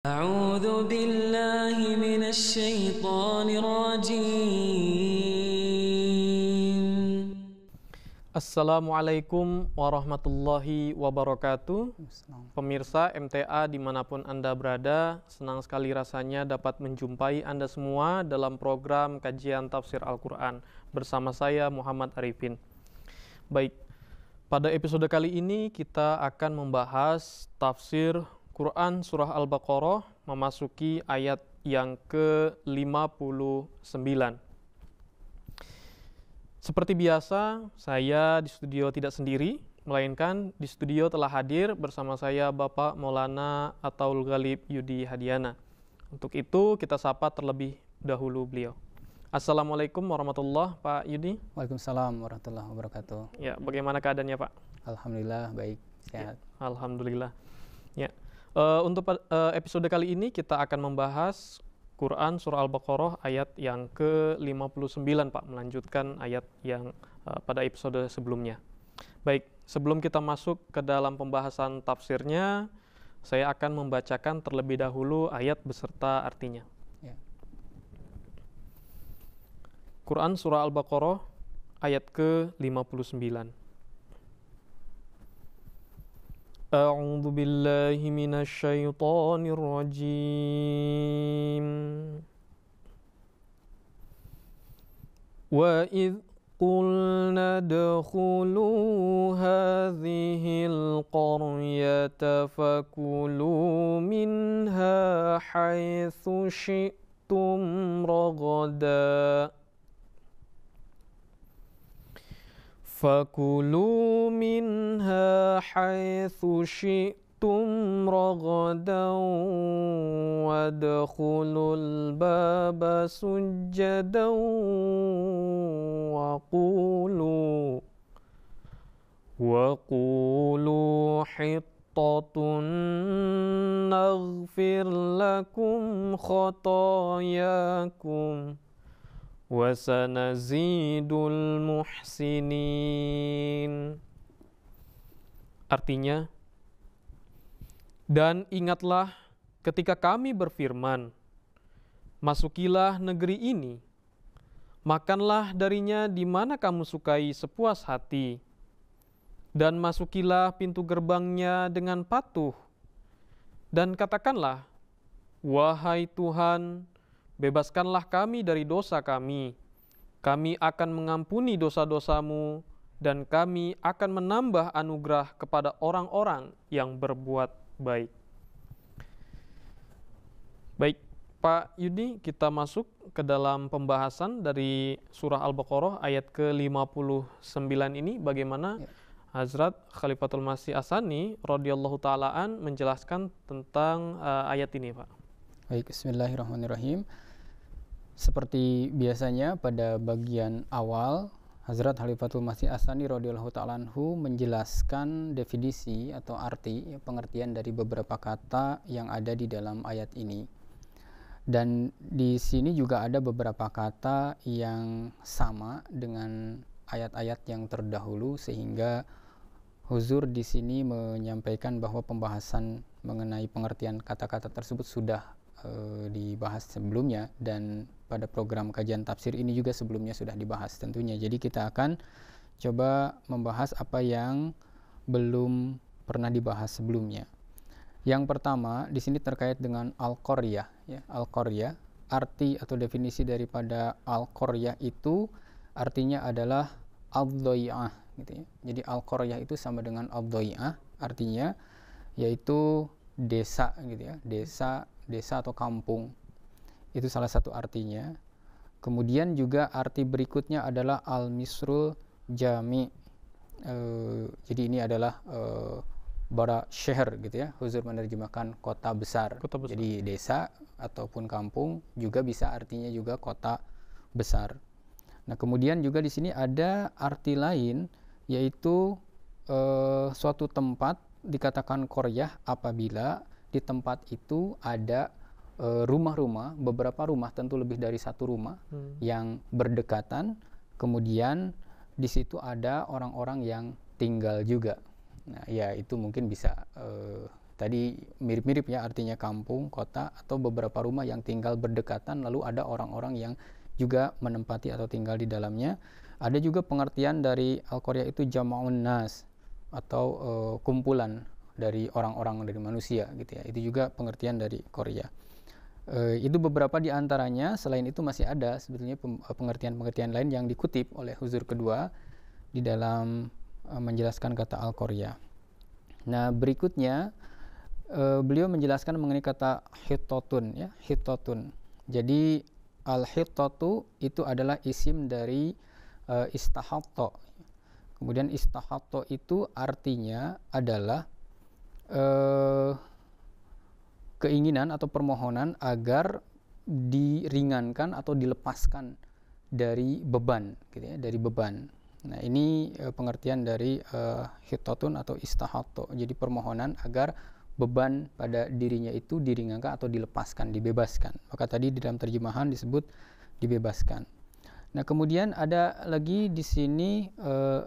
أعوذ بالله من الشيطان الرجيم. Assalamualaikum warahmatullahi wabarakatuh. Pemirsa MTA dimanapun Anda berada, senang sekali rasanya dapat menjumpai Anda semua dalam program kajian tafsir Al-Quran bersama saya Muhammad Arifin. Baik, pada episode kali ini kita akan membahas tafsir Quran Surah Al-Baqarah memasuki ayat yang ke-59. Seperti biasa, saya di studio tidak sendiri, melainkan di studio telah hadir bersama saya Bapak Maulana Ataul Ghalib Yudi Hadiana. Untuk itu kita sapa terlebih dahulu beliau. Assalamualaikum warahmatullahi Pak Yudi. Waalaikumsalam warahmatullahi wabarakatuh. Ya, bagaimana keadaannya Pak? Alhamdulillah baik, sehat. Ya, alhamdulillah. Ya, untuk episode kali ini kita akan membahas Quran Surah Al-Baqarah ayat yang ke-59 Pak, melanjutkan ayat yang pada episode sebelumnya. Baik, sebelum kita masuk ke dalam pembahasan tafsirnya, saya akan membacakan terlebih dahulu ayat beserta artinya. Ya. Quran Surah Al-Baqarah ayat ke-59. A'udzu billahi minasy syaithanir rajim. Wa idz qulna adkhulu hadhil qaryata fakulu minha haitsu syi'tum ragada. فَكُلُوا مِنْهَا حَيْثُ شِئْتُمْ رَغَدًا وَادْخُلُوا الْبَابَ سُجَّدًا وَقُولُوا حِطَّةٌ نَغْفِرْ لَكُمْ خَطَايَاكُمْ wasanazidul muhsinin. Artinya, dan ingatlah ketika kami berfirman, masukilah negeri ini, makanlah darinya di mana kamu sukai sepuas hati, dan masukilah pintu gerbangnya dengan patuh, dan katakanlah, wahai Tuhan, bebaskanlah kami dari dosa kami. Kami akan mengampuni dosa-dosamu dan kami akan menambah anugerah kepada orang-orang yang berbuat baik. Baik, Pak Yudi, kita masuk ke dalam pembahasan dari surah Al-Baqarah ayat ke-59 ini. Bagaimana Hazrat Khalifatul Masih As-Sani radhiyallahu ta'alaan menjelaskan tentang ayat ini, Pak? Baik, bismillahirrahmanirrahim. Seperti biasanya pada bagian awal, Hazrat Khalifatul Masih As-Sani radhiyallahu ta'ala anhu menjelaskan definisi atau arti, pengertian dari beberapa kata yang ada di dalam ayat ini. Dan di sini juga ada beberapa kata yang sama dengan ayat-ayat yang terdahulu, sehingga Huzur di sini menyampaikan bahwa pembahasan mengenai pengertian kata-kata tersebut sudah dibahas sebelumnya, dan pada program kajian tafsir ini juga sebelumnya sudah dibahas tentunya. Jadi kita akan coba membahas apa yang belum pernah dibahas sebelumnya. Yang pertama di sini terkait dengan al-qaryah, ya. Al-qaryah, arti atau definisi daripada al-qaryah itu artinya adalah ad-dhai'ah, gitu ya. Jadi al-qaryah itu sama dengan ad-dhai'ah, artinya yaitu desa, gitu ya. Desa atau kampung, itu salah satu artinya. Kemudian juga arti berikutnya adalah al-misrul jami. Jadi ini adalah bara syahr, gitu ya. Huzur menerjemahkan kota besar. Jadi desa ataupun kampung juga bisa artinya juga kota besar. Nah, kemudian juga di sini ada arti lain, yaitu suatu tempat dikatakan qaryah apabila di tempat itu ada rumah-rumah, beberapa rumah, tentu lebih dari satu rumah yang berdekatan, kemudian di situ ada orang-orang yang tinggal juga. Nah, ya itu mungkin bisa tadi mirip-mirip ya, artinya kampung, kota, atau beberapa rumah yang tinggal berdekatan lalu ada orang-orang yang juga menempati atau tinggal di dalamnya. Ada juga pengertian dari al-qaryah itu jama'un nas, atau kumpulan dari orang-orang, dari manusia gitu ya. Itu juga pengertian dari qaryah. Itu beberapa di antaranya. Selain itu masih ada sebetulnya pengertian-pengertian lain yang dikutip oleh Huzur kedua di dalam menjelaskan kata al-qaryah. Nah, berikutnya beliau menjelaskan mengenai kata hittotun ya, hittotun. Jadi al-hittatu itu adalah isim dari istahatto. Kemudian istahatto itu artinya adalah keinginan atau permohonan agar diringankan atau dilepaskan dari beban gitu ya, dari beban. Nah, ini pengertian dari hittatun atau istahatto. Jadi permohonan agar beban pada dirinya itu diringankan atau dilepaskan, dibebaskan. Maka tadi di dalam terjemahan disebut dibebaskan. Nah, kemudian ada lagi di sini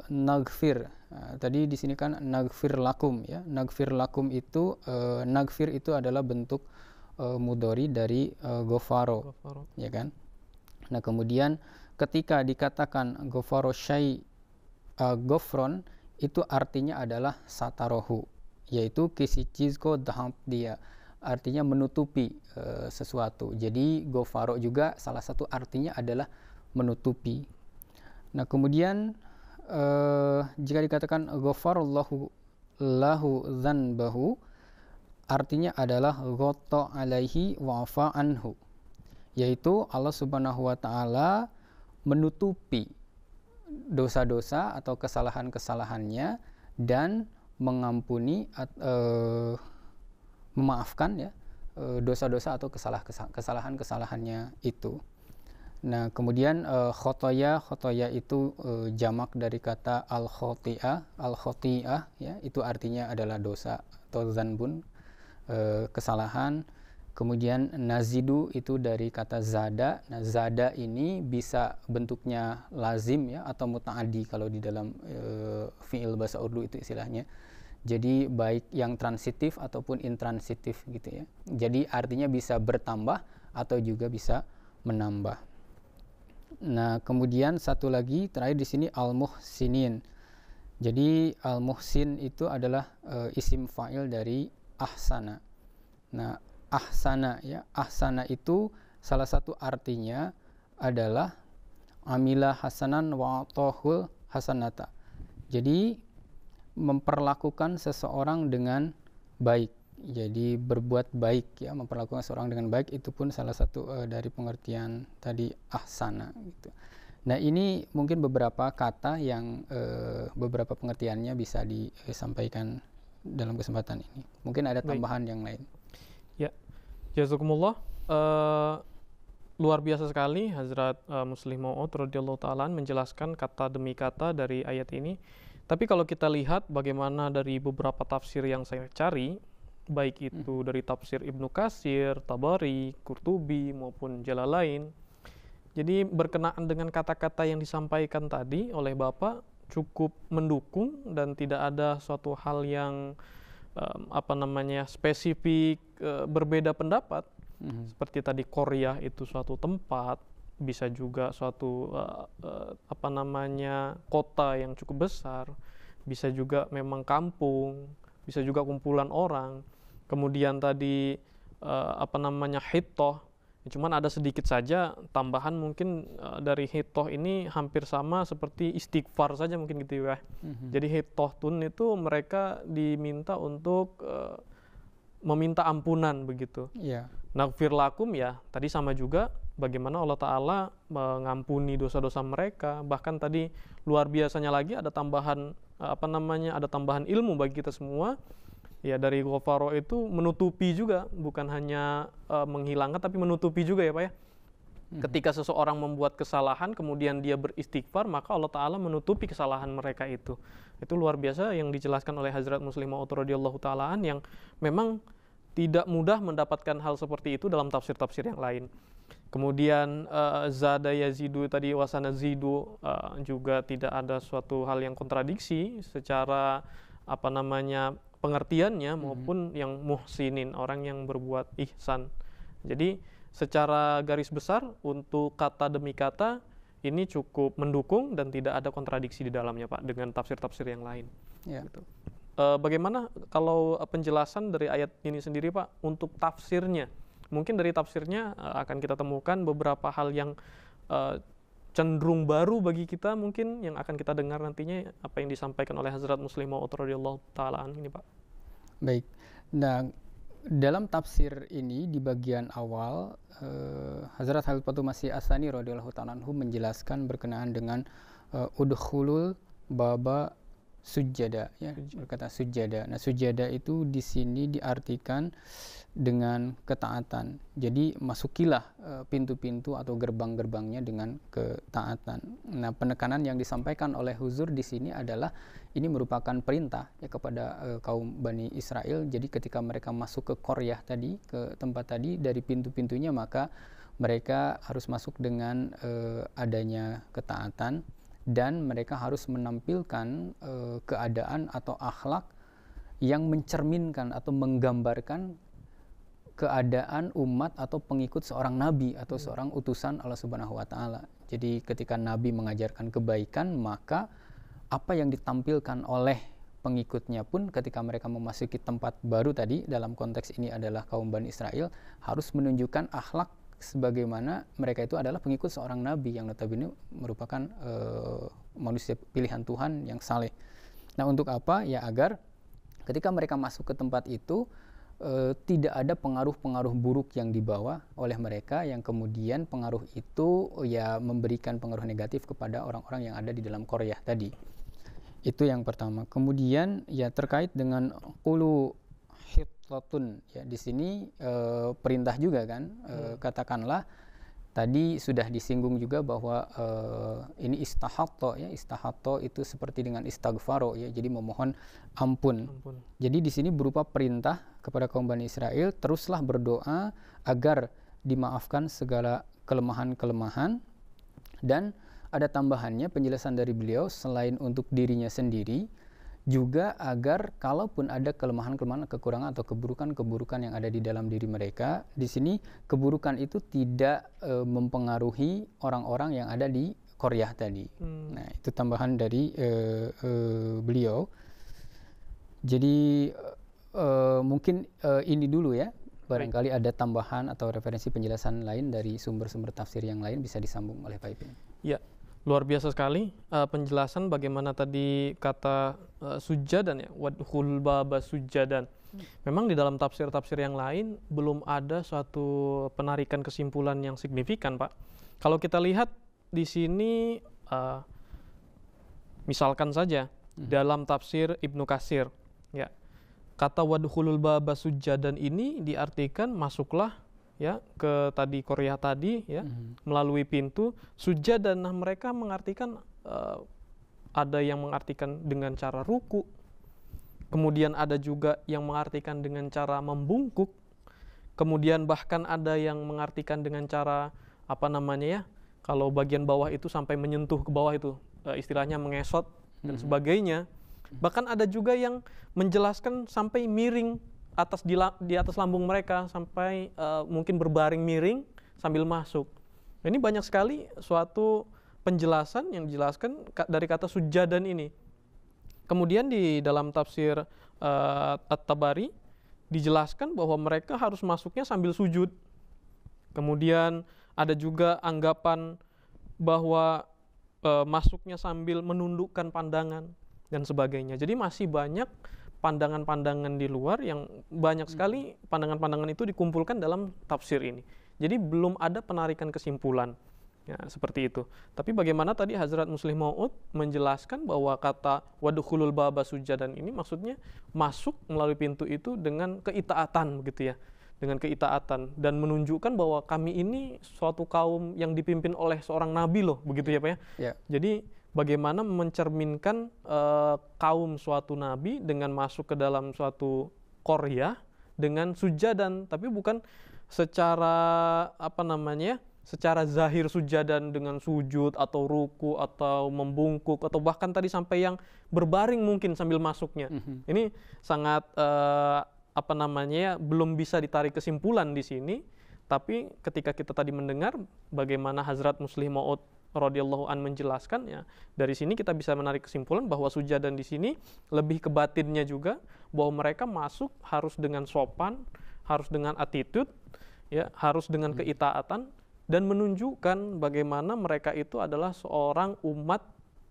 nagfir. Nah, tadi di sini kan nagfir lakum ya. Nagfir lakum itu nagfir itu adalah bentuk mudhari dari gofaro, ya kan? Nah, kemudian ketika dikatakan gofaro syai gofron itu artinya adalah satarohu, yaitu kisi cizko dahab dia, artinya menutupi sesuatu. Jadi gofaro juga salah satu artinya adalah menutupi. Nah, kemudian jika dikatakan ghafarallahu lahu dzanbahu artinya adalah ghatta alaihi wa afa anhu, yaitu Allah Subhanahu wa taala menutupi dosa-dosa atau kesalahan-kesalahannya dan mengampuni memaafkan ya dosa-dosa atau kesalahan-kesalahannya itu. Nah, kemudian khotoya itu jamak dari kata al-khoti'ah ya, itu artinya adalah dosa atau zanbun, kesalahan. Kemudian nazidu itu dari kata zada. Nah, zada ini bisa bentuknya lazim ya atau muta'addi kalau di dalam fi'il bahasa Urdu itu istilahnya. Jadi baik yang transitif ataupun intransitif gitu ya. Jadi artinya bisa bertambah atau juga bisa menambah. Nah, kemudian satu lagi terakhir di sini al-muhsinin. Jadi al-muhsin itu adalah isim fa'il dari ahsana. Nah, ahsana ya, ahsana itu salah satu artinya adalah amila hasanan wa atahul hasanata. Jadi memperlakukan seseorang dengan baik. Jadi berbuat baik ya, memperlakukan seorang dengan baik itu pun salah satu dari pengertian tadi ahsana gitu. Nah, ini mungkin beberapa kata yang beberapa pengertiannya bisa disampaikan dalam kesempatan ini. Mungkin ada tambahan yang lain. Ya, jazakumullah. Luar biasa sekali Hazrat Muslih Mau'ud radhiyallahu ta'ala menjelaskan kata demi kata dari ayat ini. Tapi kalau kita lihat bagaimana dari beberapa tafsir yang saya cari, baik itu dari tafsir Ibnu Katsir, Tabari, Qurtubi maupun Jalalain. Jadi berkenaan dengan kata-kata yang disampaikan tadi oleh Bapak cukup mendukung dan tidak ada suatu hal yang spesifik berbeda pendapat. Seperti tadi qaryah itu suatu tempat, bisa juga suatu kota yang cukup besar, bisa juga memang kampung, bisa juga kumpulan orang. Kemudian tadi hittoh, cuman ada sedikit saja tambahan mungkin dari hittoh ini hampir sama seperti istighfar saja mungkin gitu ya. Jadi hittoh tun itu mereka diminta untuk meminta ampunan begitu. Yeah. Nagfir lakum ya tadi sama juga bagaimana Allah Ta'ala mengampuni dosa-dosa mereka. Bahkan tadi luar biasanya lagi ada tambahan ada tambahan ilmu bagi kita semua. Ya, dari ghafaro itu menutupi juga, bukan hanya menghilangkan tapi menutupi juga ya Pak ya. Ketika seseorang membuat kesalahan kemudian dia beristighfar, maka Allah Ta'ala menutupi kesalahan mereka itu. Itu luar biasa yang dijelaskan oleh Hazrat Muslih Mau'ud radhiyallahu ta'ala yang memang tidak mudah mendapatkan hal seperti itu dalam tafsir-tafsir yang lain. Kemudian zada yazidu tadi wasana zidu juga tidak ada suatu hal yang kontradiksi secara pengertiannya maupun yang muhsinin, orang yang berbuat ihsan. Jadi secara garis besar untuk kata demi kata ini cukup mendukung dan tidak ada kontradiksi di dalamnya Pak dengan tafsir-tafsir yang lain. Ya. Gitu. Bagaimana kalau penjelasan dari ayat ini sendiri Pak untuk tafsirnya? Mungkin dari tafsirnya akan kita temukan beberapa hal yang cenderung baru bagi kita mungkin yang akan kita dengar nantinya apa yang disampaikan oleh Hazrat Muslim Maud radhiyallahu taala anhu ini Pak. Baik. Nah, dalam tafsir ini di bagian awal Hazrat Khalifatul Masih As-Tsani radhiyallahu taala anhu menjelaskan berkenaan dengan udkhulul baba sujada, ya, berkata sujada. Nah, sujada itu di sini diartikan dengan ketaatan. Jadi masukilah pintu-pintu atau gerbang-gerbangnya dengan ketaatan. Nah, penekanan yang disampaikan oleh Huzur di sini adalah ini merupakan perintah ya kepada kaum Bani Israel. Jadi ketika mereka masuk ke Qaryah tadi, ke tempat tadi dari pintu-pintunya, maka mereka harus masuk dengan adanya ketaatan. Dan mereka harus menampilkan keadaan atau akhlak yang mencerminkan atau menggambarkan keadaan umat atau pengikut seorang nabi atau seorang utusan Allah Subhanahu wa taala. Jadi ketika nabi mengajarkan kebaikan, maka apa yang ditampilkan oleh pengikutnya pun ketika mereka memasuki tempat baru tadi, dalam konteks ini adalah kaum Bani Israel, harus menunjukkan akhlak sebagaimana mereka itu adalah pengikut seorang nabi yang notabene merupakan manusia pilihan Tuhan yang saleh. Nah, untuk apa? Ya agar ketika mereka masuk ke tempat itu tidak ada pengaruh-pengaruh buruk yang dibawa oleh mereka, yang kemudian pengaruh itu ya memberikan pengaruh negatif kepada orang-orang yang ada di dalam Qaryah tadi. Itu yang pertama. Kemudian ya terkait dengan qulu hitlatun, ya di sini perintah juga kan, katakanlah tadi sudah disinggung juga bahwa ini istahatto, ya istahatto itu seperti dengan istaghfaro, ya jadi memohon ampun. Jadi di sini berupa perintah kepada kaum Bani Israel, teruslah berdoa agar dimaafkan segala kelemahan-kelemahan. Dan ada tambahannya penjelasan dari beliau, selain untuk dirinya sendiri, juga agar kalaupun ada kelemahan-kelemahan, kekurangan atau keburukan-keburukan yang ada di dalam diri mereka, di sini keburukan itu tidak mempengaruhi orang-orang yang ada di Qaryah tadi. Nah, itu tambahan dari beliau. Jadi mungkin ini dulu ya. Barangkali ada tambahan atau referensi penjelasan lain dari sumber-sumber tafsir yang lain bisa disambung oleh Pak Ipin. Ya. Luar biasa sekali penjelasan bagaimana tadi kata sujadan, ya, wadkhul baba sujadan. Memang di dalam tafsir-tafsir yang lain belum ada suatu penarikan kesimpulan yang signifikan, Pak. Kalau kita lihat di sini misalkan saja dalam tafsir Ibnu Katsir, ya, kata wadkhulul baba sujadan ini diartikan masuklah ya ke tadi Qaryah tadi, ya, melalui pintu sujadan. Nah, mereka mengartikan ada yang mengartikan dengan cara ruku, kemudian ada juga yang mengartikan dengan cara membungkuk, kemudian bahkan ada yang mengartikan dengan cara apa namanya ya, kalau bagian bawah itu sampai menyentuh ke bawah itu istilahnya mengesot dan sebagainya. Bahkan ada juga yang menjelaskan sampai miring di atas lambung mereka, sampai mungkin berbaring miring sambil masuk. Ini banyak sekali suatu penjelasan yang dijelaskan dari kata sujadan ini. Kemudian di dalam tafsir At-Tabari dijelaskan bahwa mereka harus masuknya sambil sujud. Kemudian ada juga anggapan bahwa masuknya sambil menundukkan pandangan dan sebagainya. Jadi masih banyak pandangan-pandangan di luar yang banyak sekali pandangan-pandangan itu dikumpulkan dalam tafsir ini. Jadi belum ada penarikan kesimpulan, ya, seperti itu. Tapi bagaimana tadi Hazrat Muslim Maud menjelaskan bahwa kata wadkhulul baba sujadan ini maksudnya masuk melalui pintu itu dengan keitaatan, begitu ya, dengan keitaatan, dan menunjukkan bahwa kami ini suatu kaum yang dipimpin oleh seorang nabi loh, begitu ya Pak ya. Ya. Jadi bagaimana mencerminkan kaum suatu nabi dengan masuk ke dalam suatu Qaryah dengan sujadan, tapi bukan secara apa namanya secara zahir sujadan dengan sujud atau ruku atau membungkuk atau bahkan tadi sampai yang berbaring mungkin sambil masuknya. Ini sangat belum bisa ditarik kesimpulan di sini. Tapi ketika kita tadi mendengar bagaimana Hazrat Muslih Maud radhiyallahu an menjelaskan, ya dari sini kita bisa menarik kesimpulan bahwa sujadan di sini lebih ke batinnya juga, bahwa mereka masuk harus dengan sopan, harus dengan attitude, ya harus dengan keitaatan, dan menunjukkan bagaimana mereka itu adalah seorang umat,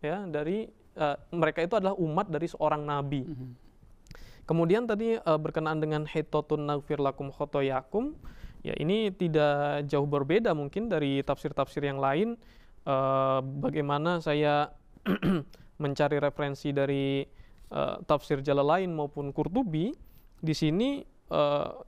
ya dari mereka itu adalah umat dari seorang nabi. Kemudian tadi berkenaan dengan hitatun naghfir lakum khotoyakum, ya ini tidak jauh berbeda mungkin dari tafsir-tafsir yang lain. Bagaimana saya mencari referensi dari tafsir Jalalain maupun Qurtubi, di sini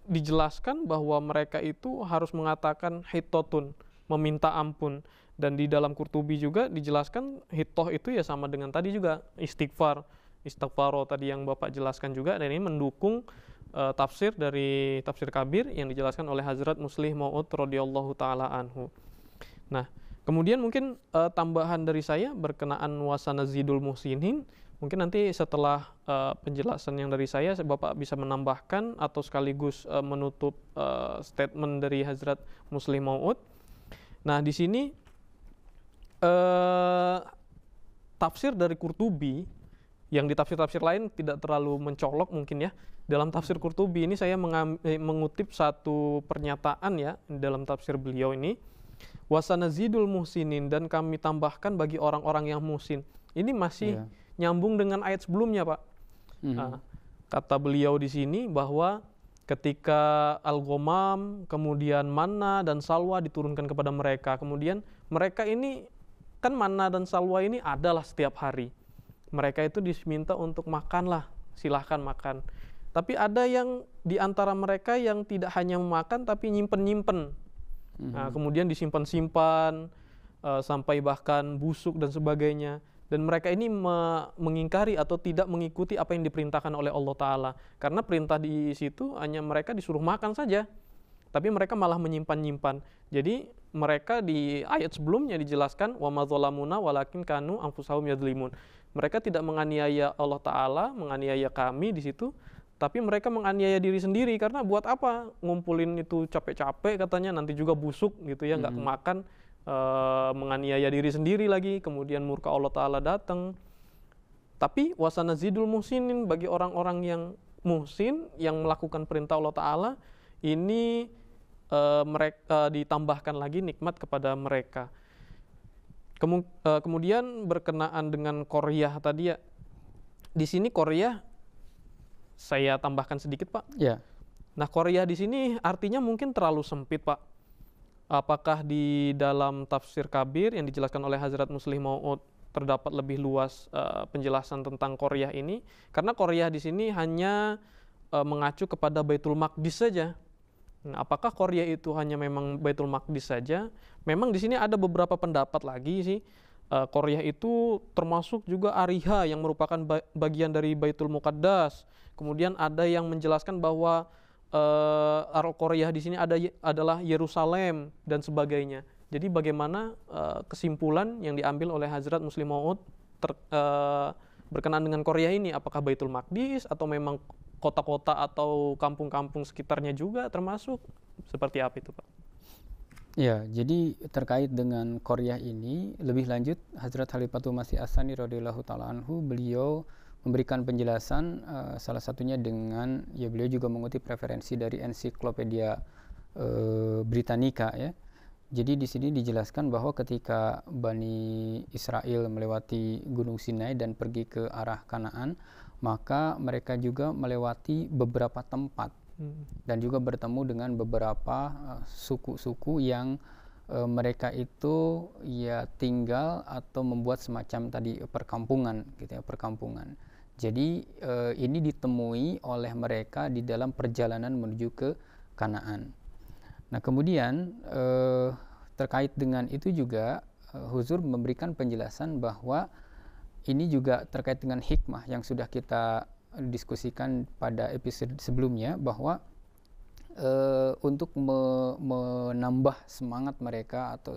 dijelaskan bahwa mereka itu harus mengatakan hitatun, meminta ampun. Dan di dalam Qurtubi juga dijelaskan hitoh itu ya sama dengan tadi juga istighfaro tadi yang Bapak jelaskan juga, dan ini mendukung tafsir dari tafsir Kabir yang dijelaskan oleh Hazrat Muslih Maud radhiyallahu taala anhu. Nah, kemudian mungkin tambahan dari saya berkenaan wasanazidul muhsinin, mungkin nanti setelah penjelasan yang dari saya Bapak bisa menambahkan atau sekaligus menutup statement dari Hazrat Muslih Maud. Nah, di sini tafsir dari Qurtubi yang di tafsir-tafsir lain tidak terlalu mencolok mungkin ya. Dalam tafsir Qurtubi ini saya mengutip satu pernyataan ya dalam tafsir beliau ini, wasanazidul muhsinin, dan kami tambahkan bagi orang-orang yang muhsin. Ini masih nyambung dengan ayat sebelumnya, Pak. Nah, kata beliau di sini bahwa ketika al-ghamam, kemudian manna dan salwa diturunkan kepada mereka, kemudian mereka ini kan manna dan salwa ini adalah setiap hari. Mereka itu diminta untuk makanlah, silahkan makan. Tapi ada yang di antara mereka yang tidak hanya memakan tapi nyimpen-nyimpen. Nah, kemudian disimpan-simpan sampai bahkan busuk dan sebagainya. Dan mereka ini mengingkari atau tidak mengikuti apa yang diperintahkan oleh Allah Ta'ala. Karena perintah di situ hanya mereka disuruh makan saja. Tapi mereka malah menyimpan-nyimpan. Jadi mereka di ayat sebelumnya dijelaskan wa ma dzalamuna walakin kanu anfusahum yadzlimun. Mereka tidak menganiaya Allah Ta'ala, menganiaya kami di situ, tapi mereka menganiaya diri sendiri. Karena buat apa ngumpulin itu capek-capek katanya, nanti juga busuk gitu ya, nggak kemakan, menganiaya diri sendiri lagi, kemudian murka Allah Ta'ala datang. Tapi wasanazidul muhsinin, bagi orang-orang yang muhsin, yang melakukan perintah Allah Ta'ala, ini mereka ditambahkan lagi nikmat kepada mereka. Kemudian berkenaan dengan Qoryah tadi ya, di sini Qoryah saya tambahkan sedikit, Pak. Ya. Nah, Qoryah di sini artinya mungkin terlalu sempit, Pak. Apakah di dalam tafsir Kabir yang dijelaskan oleh Hazrat Muslih Maud terdapat lebih luas penjelasan tentang Qoryah ini? Karena Qoryah di sini hanya mengacu kepada Baitul Maqdis saja. Nah, apakah Qoryah itu hanya memang Baitul Maqdis saja? Memang di sini ada beberapa pendapat lagi sih. Qoryah itu termasuk juga Ariha yang merupakan bagian dari Baitul Muqaddas. Kemudian ada yang menjelaskan bahwa Qoryah di sini adalah Yerusalem dan sebagainya. Jadi bagaimana kesimpulan yang diambil oleh Hazrat Muslih Maud berkenaan dengan Qoryah ini? Apakah Baitul Maqdis atau memang kota-kota atau kampung-kampung sekitarnya juga termasuk? Seperti apa itu, Pak? Ya, jadi terkait dengan Qoryah ini, lebih lanjut Hazrat Khalifatul Masih As-Tsani radhiyallahu taala anhu, beliau memberikan penjelasan salah satunya dengan, ya beliau juga mengutip referensi dari ensiklopedia Britannica ya. Jadi di sini dijelaskan bahwa ketika Bani Israel melewati Gunung Sinai dan pergi ke arah Kanaan, maka mereka juga melewati beberapa tempat dan juga bertemu dengan beberapa suku-suku yang mereka itu ya tinggal atau membuat semacam tadi perkampungan gitu ya, perkampungan. Jadi ini ditemui oleh mereka di dalam perjalanan menuju ke Kanaan. Nah, kemudian terkait dengan itu juga Huzur memberikan penjelasan bahwa ini juga terkait dengan hikmah yang sudah kita diskusikan pada episode sebelumnya, bahwa untuk menambah semangat mereka atau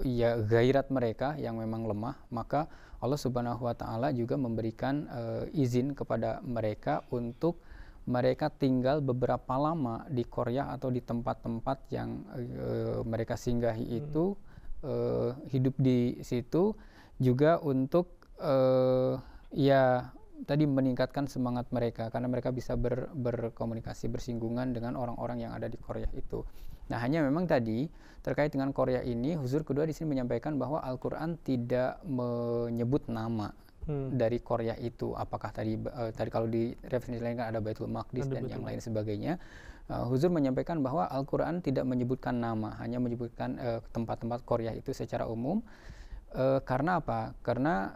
ya gairat mereka yang memang lemah, maka Allah Subhanahu wa taala juga memberikan izin kepada mereka untuk mereka tinggal beberapa lama di Korea atau di tempat-tempat yang mereka singgahi itu, hidup di situ juga untuk ya tadi meningkatkan semangat mereka karena mereka bisa berkomunikasi bersinggungan dengan orang-orang yang ada di Korea itu. Nah, hanya memang tadi terkait dengan Korea ini, Huzur kedua di sini menyampaikan bahwa Al-Qur'an tidak menyebut nama dari Korea itu. Apakah tadi kalau di referensi lain kan ada Baitul Maqdis dan yang lain sebagainya. Huzur menyampaikan bahwa Al-Qur'an tidak menyebutkan nama, hanya menyebutkan tempat-tempat Korea itu secara umum. Karena apa? Karena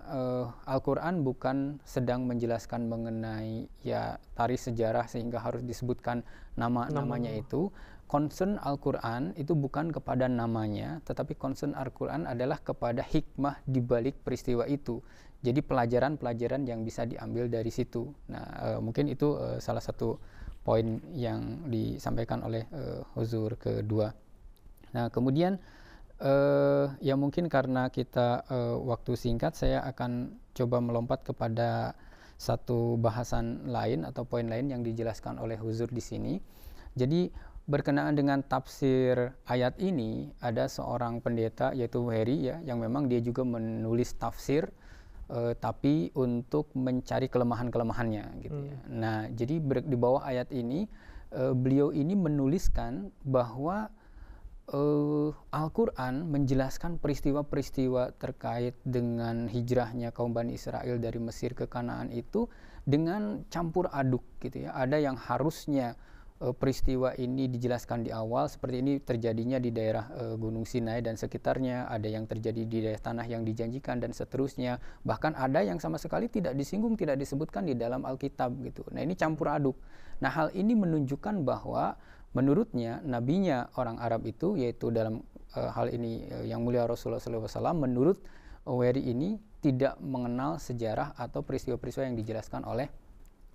Al-Qur'an bukan sedang menjelaskan mengenai ya tarikh sejarah sehingga harus disebutkan namanya itu. Concern Al-Qur'an itu bukan kepada namanya, tetapi concern Al-Qur'an adalah kepada hikmah di balik peristiwa itu. Jadi pelajaran-pelajaran yang bisa diambil dari situ. Nah, mungkin itu salah satu poin yang disampaikan oleh Huzur kedua. Nah, kemudian ya mungkin karena kita waktu singkat, saya akan coba melompat kepada satu bahasan lain atau poin lain yang dijelaskan oleh Huzur di sini. Jadi berkenaan dengan tafsir ayat ini, ada seorang pendeta yaitu Heri ya, yang memang dia juga menulis tafsir tapi untuk mencari kelemahan-kelemahannya gitu ya. Nah, jadi di bawah ayat ini beliau ini menuliskan bahwa Al-Qur'an menjelaskan peristiwa-peristiwa terkait dengan hijrahnya kaum Bani Israel dari Mesir ke Kanaan itu dengan campur aduk gitu ya. Ada yang harusnya peristiwa ini dijelaskan di awal, seperti ini terjadinya di daerah Gunung Sinai dan sekitarnya, ada yang terjadi di daerah tanah yang dijanjikan dan seterusnya, bahkan ada yang sama sekali tidak disinggung, tidak disebutkan di dalam Alkitab gitu. Nah, ini campur aduk. Nah, hal ini menunjukkan bahwa menurutnya nabinya orang Arab itu, yaitu dalam hal ini yang mulia Rasulullah SAW, menurut Weri ini tidak mengenal sejarah atau peristiwa-peristiwa yang dijelaskan oleh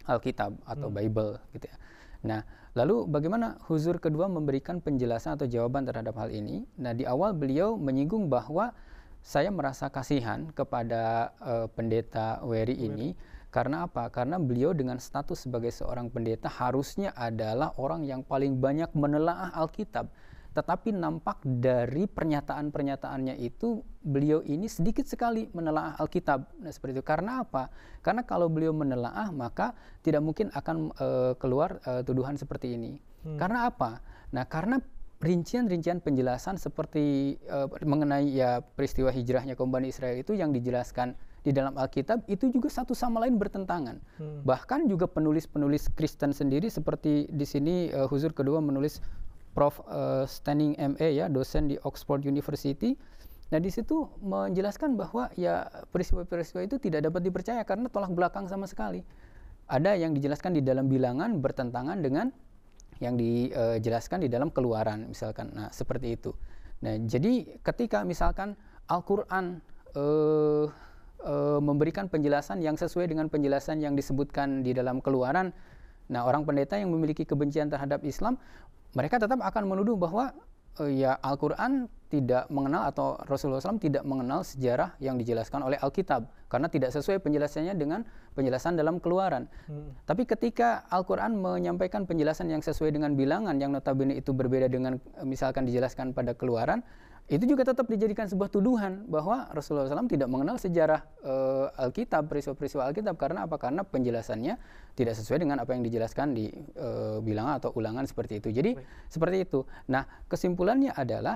Alkitab atau Bible gitu ya. Nah, lalu bagaimana Huzur kedua memberikan penjelasan atau jawaban terhadap hal ini? Nah, di awal beliau menyinggung bahwa saya merasa kasihan kepada pendeta Weri ini. Karena apa? Karena beliau dengan status sebagai seorang pendeta harusnya adalah orang yang paling banyak menelaah Alkitab. Tetapi nampak dari pernyataan-pernyataannya itu beliau ini sedikit sekali menelaah Alkitab. Nah, seperti itu. Karena apa? Karena kalau beliau menelaah maka tidak mungkin akan keluar tuduhan seperti ini. Karena apa? Nah, karena rincian-rincian penjelasan seperti mengenai ya peristiwa hijrahnya kaum Bani Israel itu yang dijelaskan di dalam Alkitab itu juga satu sama lain bertentangan. Bahkan juga penulis-penulis Kristen sendiri seperti di sini Huzur kedua menulis Prof. Stanning MA ya, dosen di Oxford University. Nah, di situ menjelaskan bahwa ya peristiwa-peristiwa itu tidak dapat dipercaya karena tolak belakang sama sekali. Ada yang dijelaskan di dalam Bilangan bertentangan dengan yang dijelaskan di dalam Keluaran misalkan. Nah, seperti itu. Nah, jadi ketika misalkan Al-Qur'an memberikan penjelasan yang sesuai dengan penjelasan yang disebutkan di dalam Keluaran, nah orang pendeta yang memiliki kebencian terhadap Islam, mereka tetap akan menuduh bahwa ya Al-Qur'an tidak mengenal atau Rasulullah SAW tidak mengenal sejarah yang dijelaskan oleh Alkitab karena tidak sesuai penjelasannya dengan penjelasan dalam Keluaran. Tapi ketika Al-Qur'an menyampaikan penjelasan yang sesuai dengan Bilangan yang notabene itu berbeda dengan misalkan dijelaskan pada Keluaran, itu juga tetap dijadikan sebuah tuduhan bahwa Rasulullah SAW tidak mengenal sejarah Alkitab, peristiwa-peristiwa Alkitab. Karena apa? Karena penjelasannya tidak sesuai dengan apa yang dijelaskan di Bilangan atau Ulangan seperti itu. Jadi seperti itu. Nah, kesimpulannya adalah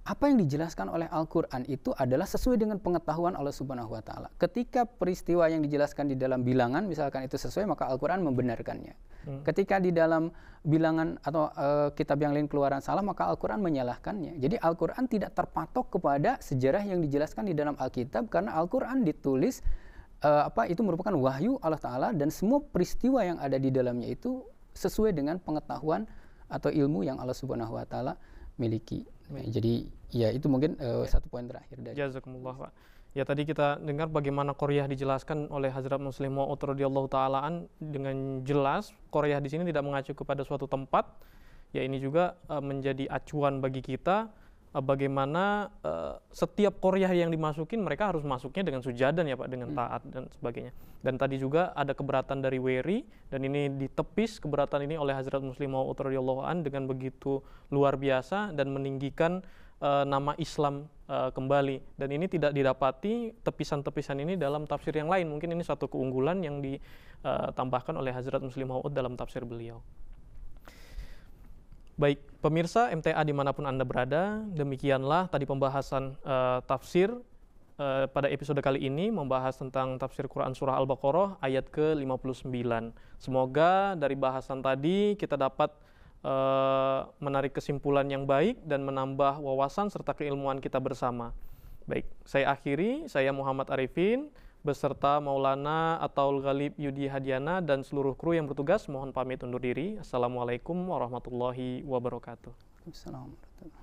apa yang dijelaskan oleh Al-Qur'an itu adalah sesuai dengan pengetahuan Allah Subhanahu wa taala. Ketika peristiwa yang dijelaskan di dalam Bilangan misalkan itu sesuai, maka Al-Qur'an membenarkannya. Ketika di dalam Bilangan atau kitab yang lain Keluaran salah, maka Al-Qur'an menyalahkannya. Jadi Al-Qur'an tidak terpatok kepada sejarah yang dijelaskan di dalam Alkitab karena Al-Qur'an ditulis itu merupakan wahyu Allah taala dan semua peristiwa yang ada di dalamnya itu sesuai dengan pengetahuan atau ilmu yang Allah Subhanahu wa taala miliki. Jadi ya itu mungkin satu poin terakhir dari. Jazakumullah, Pak. Ya, tadi kita dengar bagaimana Qoryah dijelaskan oleh Hazrat Muslim Maud radhiyallahu ta'ala dengan jelas. Qoryah di sini tidak mengacu kepada suatu tempat. Ya, ini juga menjadi acuan bagi kita bagaimana setiap Qoryah yang dimasukin mereka harus masuknya dengan sujadan ya Pak, dengan taat dan sebagainya. Dan tadi juga ada keberatan dari Weri, dan ini ditepis keberatan ini oleh Hazrat Muslim Maud radhiyallahu an dengan begitu luar biasa dan meninggikan nama Islam kembali. Dan ini tidak didapati tepisan-tepisan ini dalam tafsir yang lain. Mungkin ini satu keunggulan yang ditambahkan oleh Hazrat Muslim Maud dalam tafsir beliau. Baik, pemirsa MTA dimanapun Anda berada, demikianlah tadi pembahasan tafsir pada episode kali ini, membahas tentang tafsir Quran Surah Al-Baqarah ayat ke-59. Semoga dari bahasan tadi kita dapat menarik kesimpulan yang baik dan menambah wawasan serta keilmuan kita bersama. Baik, saya akhiri, saya Muhammad Arifin beserta Maulana Ataul Ghalib Yudi Hadiana dan seluruh kru yang bertugas mohon pamit undur diri. Assalamualaikum warahmatullahi wabarakatuh. Assalamualaikum.